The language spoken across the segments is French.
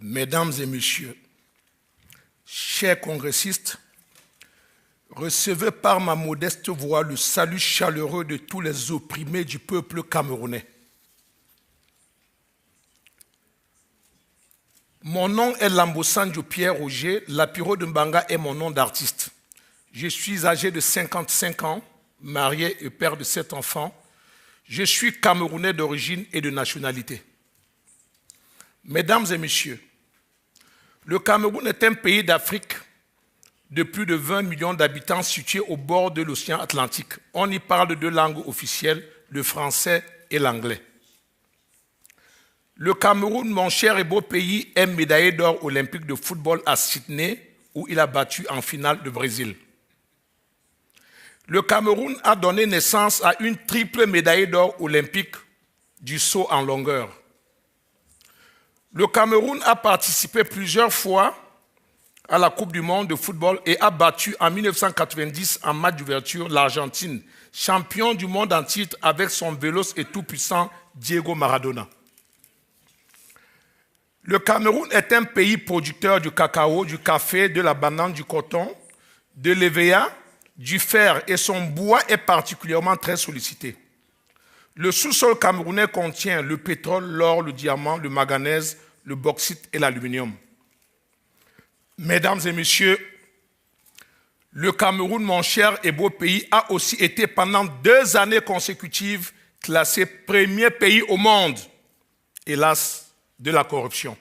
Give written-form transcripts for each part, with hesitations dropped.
Mesdames et messieurs, chers congressistes, recevez par ma modeste voix le salut chaleureux de tous les opprimés du peuple camerounais. Mon nom est Lambosanjo Pierre Roger, Lapiro de Mbanga est mon nom d'artiste. Je suis âgé de 55 ans, marié et père de 7 enfants. Je suis Camerounais d'origine et de nationalité. Mesdames et messieurs, le Cameroun est un pays d'Afrique de plus de 20 millions d'habitants situé au bord de l'océan Atlantique. On y parle deux langues officielles, le français et l'anglais. Le Cameroun, mon cher et beau pays, est médaillé d'or olympique de football à Sydney, où il a battu en finale le Brésil. Le Cameroun a donné naissance à une triple médaille d'or olympique du saut en longueur. Le Cameroun a participé plusieurs fois à la Coupe du monde de football et a battu en 1990 en match d'ouverture l'Argentine, champion du monde en titre avec son véloce et tout-puissant Diego Maradona. Le Cameroun est un pays producteur du cacao, du café, de la banane, du coton, de l'EVA, du fer et son bois est particulièrement très sollicité. Le sous-sol camerounais contient le pétrole, l'or, le diamant, le manganèse, le bauxite et l'aluminium. Mesdames et messieurs, le Cameroun, mon cher et beau pays, a aussi été pendant 2 années consécutives classé premier pays au monde, hélas, de la corruption.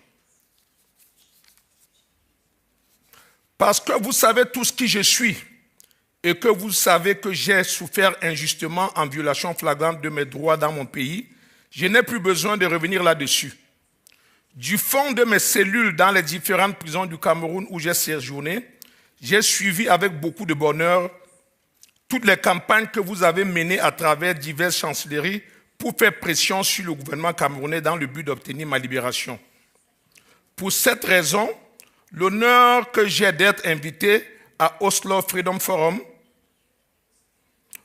Parce que vous savez tous qui je suis et que vous savez que j'ai souffert injustement en violation flagrante de mes droits dans mon pays, je n'ai plus besoin de revenir là-dessus. Du fond de mes cellules dans les différentes prisons du Cameroun où j'ai séjourné, j'ai suivi avec beaucoup de bonheur toutes les campagnes que vous avez menées à travers diverses chancelleries pour faire pression sur le gouvernement camerounais dans le but d'obtenir ma libération. Pour cette raison, l'honneur que j'ai d'être invité à Oslo Freedom Forum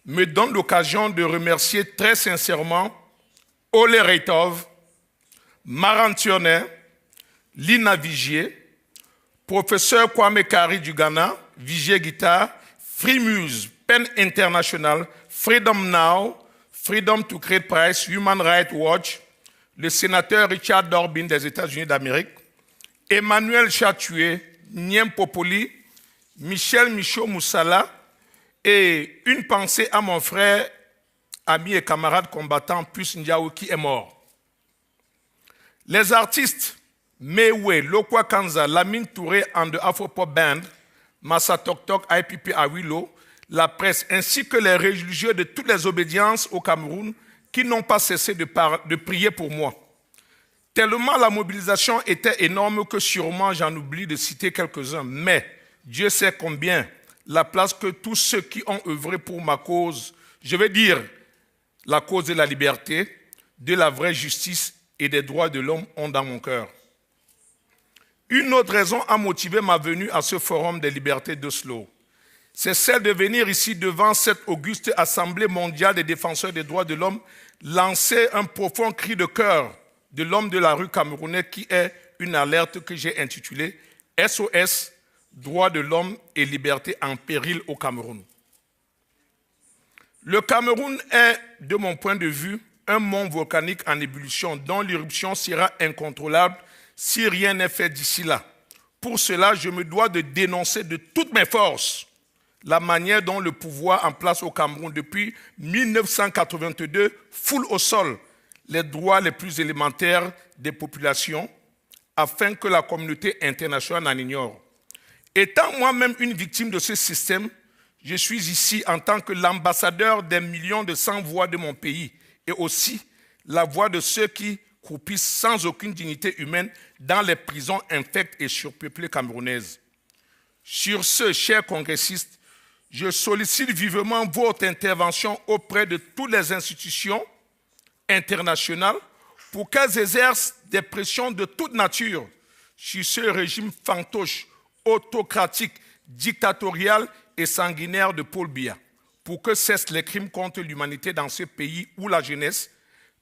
me donne l'occasion de remercier très sincèrement Ole Reitov, Maran Tionnet, Lina Vigier, professeur Kwame Kari du Ghana, Vigier Guitar, Free Muse, PEN International, Freedom Now, Freedom to Create Price, Human Rights Watch, le sénateur Richard Dorbin des États-Unis d'Amérique, Emmanuel Chatué, Niem Popoli, Michel Michaud Moussala et une pensée à mon frère, ami et camarade combattant Puss Ndiaou qui est mort. Les artistes Mewe, Lokwa Kanza, Lamine Touré and the Afropop Band, Massa Tok Tok, IPP Awilo, la presse ainsi que les religieux de toutes les obédiences au Cameroun qui n'ont pas cessé de prier pour moi. Tellement la mobilisation était énorme que sûrement j'en oublie de citer quelques-uns, mais Dieu sait combien la place que tous ceux qui ont œuvré pour ma cause, je veux dire la cause de la liberté, de la vraie justice et des droits de l'homme ont dans mon cœur. Une autre raison a motivé ma venue à ce forum des libertés d'Oslo. C'est celle de venir ici devant cette auguste Assemblée mondiale des défenseurs des droits de l'homme lancer un profond cri de cœur de l'homme de la rue camerounais qui est une alerte que j'ai intitulée SOS, droits de l'homme et liberté en péril au Cameroun. Le Cameroun est, de mon point de vue, un mont volcanique en ébullition dont l'éruption sera incontrôlable si rien n'est fait d'ici là. Pour cela, je me dois de dénoncer de toutes mes forces la manière dont le pouvoir en place au Cameroun depuis 1982 foule au sol les droits les plus élémentaires des populations afin que la communauté internationale en ignore. Étant moi-même une victime de ce système, je suis ici en tant que l'ambassadeur des millions de sans-voix de mon pays et aussi la voix de ceux qui croupissent sans aucune dignité humaine dans les prisons infectes et surpeuplées camerounaises. Sur ce, chers congressistes, je sollicite vivement votre intervention auprès de toutes les institutions internationales pour qu'elles exercent des pressions de toute nature sur ce régime fantoche, autocratique, dictatorial et sanguinaire de Paul Biya, pour que cessent les crimes contre l'humanité dans ce pays où la jeunesse,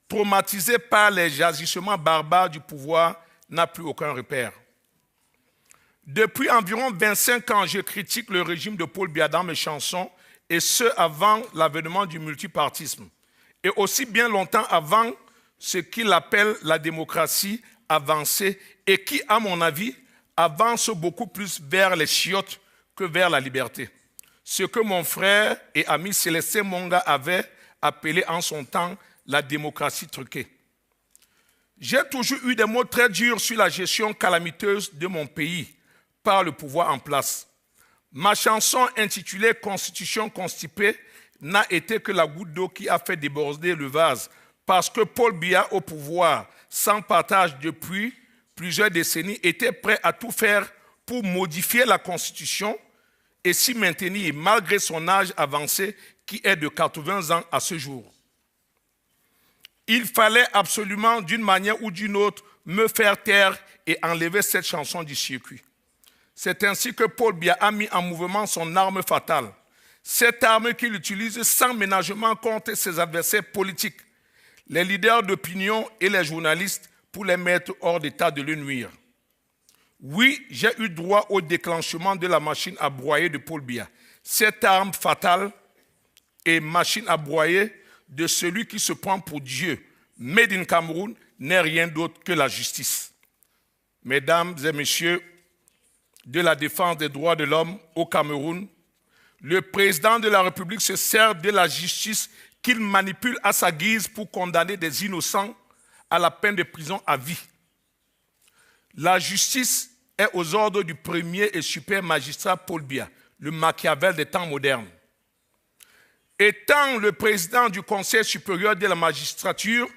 traumatisée par les agissements barbares du pouvoir, n'a plus aucun repère. Depuis environ 25 ans, je critique le régime de Paul Biya dans mes chansons, et ce avant l'avènement du multipartisme, et aussi bien longtemps avant ce qu'il appelle la démocratie avancée, et qui, à mon avis, avance beaucoup plus vers les chiottes que vers la liberté. Ce que mon frère et ami Célestin Monga avait appelé en son temps la démocratie truquée. J'ai toujours eu des mots très durs sur la gestion calamiteuse de mon pays par le pouvoir en place. Ma chanson intitulée « Constitution constipée » n'a été que la goutte d'eau qui a fait déborder le vase, parce que Paul Biya, au pouvoir, sans partage depuis plusieurs décennies, était prêt à tout faire pour modifier la Constitution et s'y maintenir malgré son âge avancé qui est de 80 ans à ce jour. Il fallait absolument, d'une manière ou d'une autre, me faire taire et enlever cette chanson du circuit. C'est ainsi que Paul Biya a mis en mouvement son arme fatale, cette arme qu'il utilise sans ménagement contre ses adversaires politiques, les leaders d'opinion et les journalistes pour les mettre hors d'état de le nuire. Oui, j'ai eu droit au déclenchement de la machine à broyer de Paul Biya. Cette arme fatale et machine à broyer de celui qui se prend pour Dieu, made in Cameroun, n'est rien d'autre que la justice. Mesdames et messieurs de la défense des droits de l'homme au Cameroun, le président de la République se sert de la justice qu'il manipule à sa guise pour condamner des innocents à la peine de prison à vie. La justice est aux ordres du premier et super magistrat Paul Biya, le Machiavel des temps modernes. Étant le président du Conseil supérieur de la magistrature,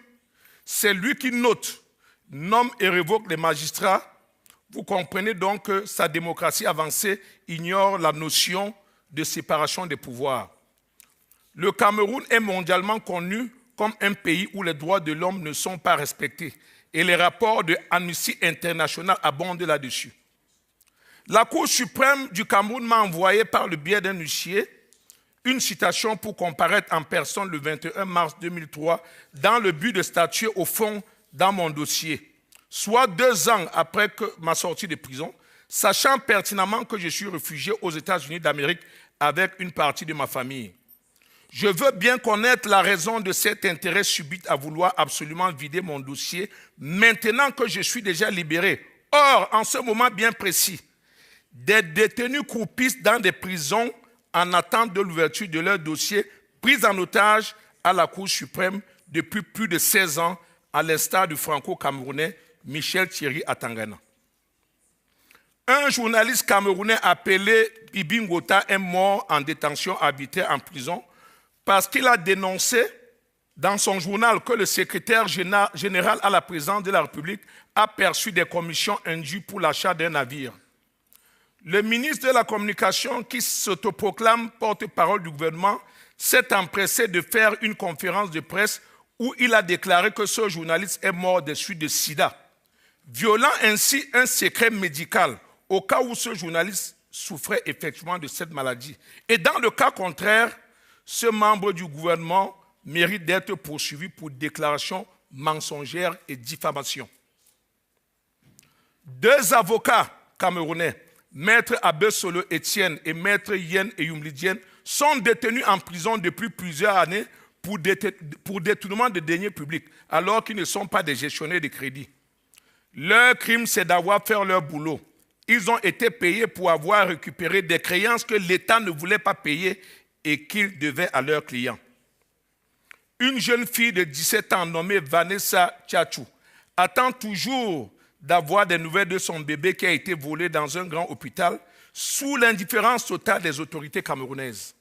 c'est lui qui note, nomme et révoque les magistrats. Vous comprenez donc que sa démocratie avancée ignore la notion de séparation des pouvoirs. Le Cameroun est mondialement connu comme un pays où les droits de l'homme ne sont pas respectés, et les rapports de Amnesty International abondent là-dessus. La Cour suprême du Cameroun m'a envoyé par le biais d'un huissier une citation pour comparaître en personne le 21 mars 2003 dans le but de statuer au fond dans mon dossier, soit 2 ans après ma sortie de prison, sachant pertinemment que je suis réfugié aux États-Unis d'Amérique avec une partie de ma famille. Je veux bien connaître la raison de cet intérêt subit à vouloir absolument vider mon dossier maintenant que je suis déjà libéré. Or, en ce moment bien précis, des détenus croupissent dans des prisons en attente de l'ouverture de leur dossier, pris en otage à la Cour suprême depuis plus de 16 ans, à l'instar du franco-camerounais Michel Thierry Atangana. Un journaliste camerounais appelé Ibi Ngota est mort en détention arbitraire en prison parce qu'il a dénoncé dans son journal que le secrétaire général à la présidence de la République a perçu des commissions indues pour l'achat d'un navire. Le ministre de la Communication, qui s'autoproclame porte-parole du gouvernement, s'est empressé de faire une conférence de presse où il a déclaré que ce journaliste est mort des suites de sida, violant ainsi un secret médical au cas où ce journaliste souffrait effectivement de cette maladie. Et dans le cas contraire, ce membre du gouvernement mérite d'être poursuivi pour déclaration mensongère et diffamation. 2 avocats camerounais, Maître Abbé Solo Etienne et Maître Yen Eyumlidien, sont détenus en prison depuis plusieurs années pour détournement de deniers publics, alors qu'ils ne sont pas des gestionnaires de crédit. Leur crime, c'est d'avoir fait leur boulot. Ils ont été payés pour avoir récupéré des créances que l'État ne voulait pas payer et qu'ils devaient à leurs clients. Une jeune fille de 17 ans nommée Vanessa Tchatchou attend toujours d'avoir des nouvelles de son bébé qui a été volé dans un grand hôpital sous l'indifférence totale des autorités camerounaises.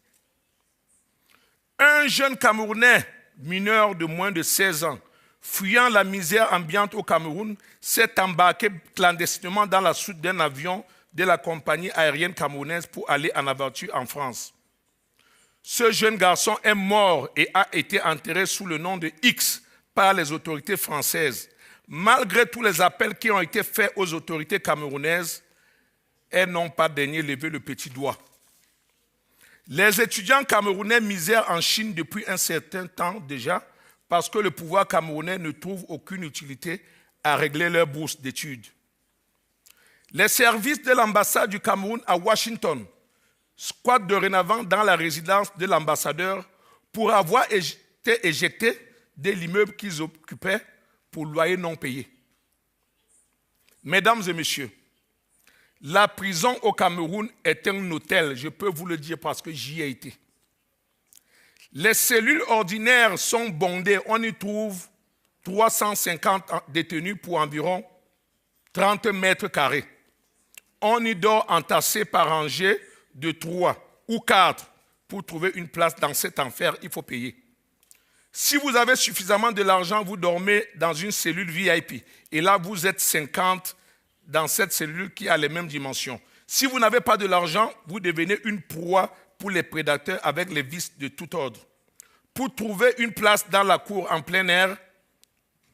Un jeune Camerounais mineur de moins de 16 ans, fuyant la misère ambiante au Cameroun, s'est embarqué clandestinement dans la soute d'un avion de la compagnie aérienne camerounaise pour aller en aventure en France. Ce jeune garçon est mort et a été enterré sous le nom de X par les autorités françaises. Malgré tous les appels qui ont été faits aux autorités camerounaises, elles n'ont pas daigné lever le petit doigt. Les étudiants camerounais misèrent en Chine depuis un certain temps déjà parce que le pouvoir camerounais ne trouve aucune utilité à régler leurs bourses d'études. Les services de l'ambassade du Cameroun à Washington squattent dorénavant dans la résidence de l'ambassadeur pour avoir été éjectés de l'immeuble qu'ils occupaient pour loyer non payé. Mesdames et messieurs, la prison au Cameroun est un hôtel, je peux vous le dire parce que j'y ai été. Les cellules ordinaires sont bondées, on y trouve 350 détenus pour environ 30 mètres carrés. On y dort entassé par rangées de 3 ou 4. Pour trouver une place dans cet enfer, il faut payer. Si vous avez suffisamment de l'argent, vous dormez dans une cellule VIP. Et là, vous êtes 50 dans cette cellule qui a les mêmes dimensions. Si vous n'avez pas de l'argent, vous devenez une proie pour les prédateurs avec les vices de tout ordre. Pour trouver une place dans la cour en plein air,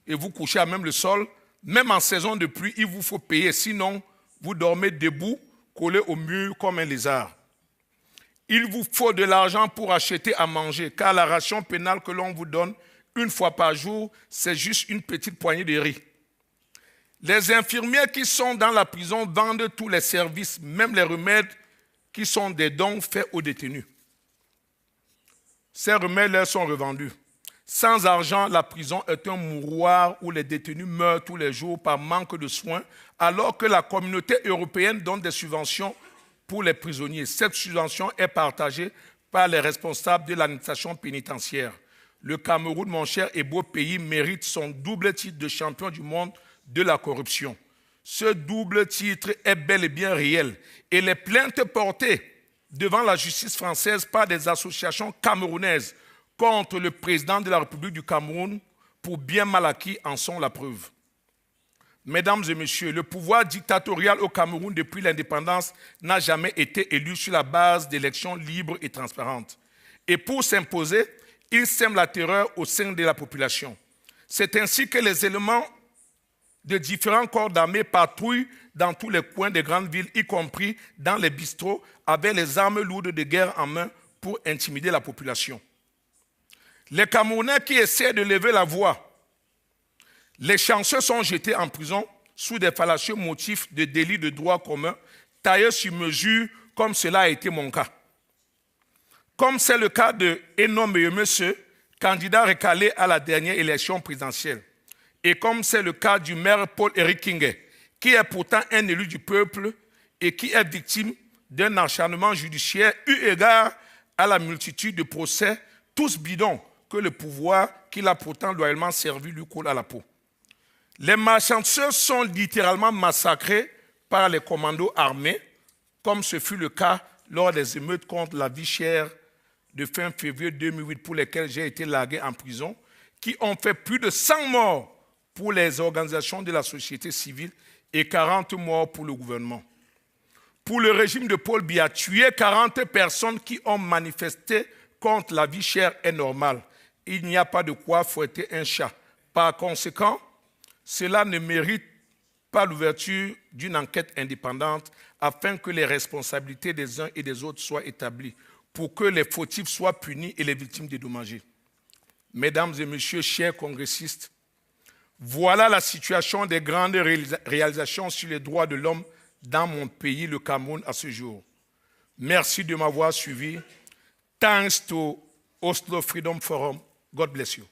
et vous couchez à même le sol, même en saison de pluie, il vous faut payer. Sinon, vous dormez debout, collé au mur comme un lézard. Il vous faut de l'argent pour acheter à manger, car la ration pénale que l'on vous donne une fois par jour, c'est juste une petite poignée de riz. Les infirmières qui sont dans la prison vendent tous les services, même les remèdes qui sont des dons faits aux détenus. Ces remèdes leur sont revendus. Sans argent, la prison est un mouroir où les détenus meurent tous les jours par manque de soins, alors que la communauté européenne donne des subventions pour les prisonniers. Cette subvention est partagée par les responsables de l'administration pénitentiaire. Le Cameroun, mon cher et beau pays, mérite son double titre de champion du monde de la corruption. Ce double titre est bel et bien réel et les plaintes portées devant la justice française par des associations camerounaises contre le président de la République du Cameroun pour bien mal acquis en sont la preuve. Mesdames et messieurs, le pouvoir dictatorial au Cameroun depuis l'indépendance n'a jamais été élu sur la base d'élections libres et transparentes. Et pour s'imposer, il sème la terreur au sein de la population. C'est ainsi que les éléments de différents corps d'armée patrouillent dans tous les coins des grandes villes, y compris dans les bistrots, avec les armes lourdes de guerre en main pour intimider la population. Les Camerounais qui essaient de lever la voix, les chanceux sont jetés en prison sous des fallacieux motifs de délits de droit commun, taillés sur mesure, comme cela a été mon cas. Comme c'est le cas de Eno Meyemese, candidat recalé à la dernière élection présidentielle. Et comme c'est le cas du maire Paul-Éric Kinge, qui est pourtant un élu du peuple et qui est victime d'un acharnement judiciaire eu égard à la multitude de procès, tous bidons, que le pouvoir qu'il a pourtant loyalement servi lui coule à la peau. Les malchanceux sont littéralement massacrés par les commandos armés, comme ce fut le cas lors des émeutes contre la vie chère de fin février 2008 pour lesquelles j'ai été largué en prison, qui ont fait plus de 100 morts pour les organisations de la société civile et 40 morts pour le gouvernement. Pour le régime de Paul Biya, tuer 40 personnes qui ont manifesté contre la vie chère est normal. Il n'y a pas de quoi fouetter un chat. Par conséquent, cela ne mérite pas l'ouverture d'une enquête indépendante afin que les responsabilités des uns et des autres soient établies, pour que les fautifs soient punis et les victimes dédommagées. Mesdames et messieurs, chers congressistes, voilà la situation des grandes réalisations sur les droits de l'homme dans mon pays, le Cameroun, à ce jour. Merci de m'avoir suivi. Thanks to Oslo Freedom Forum. God bless you.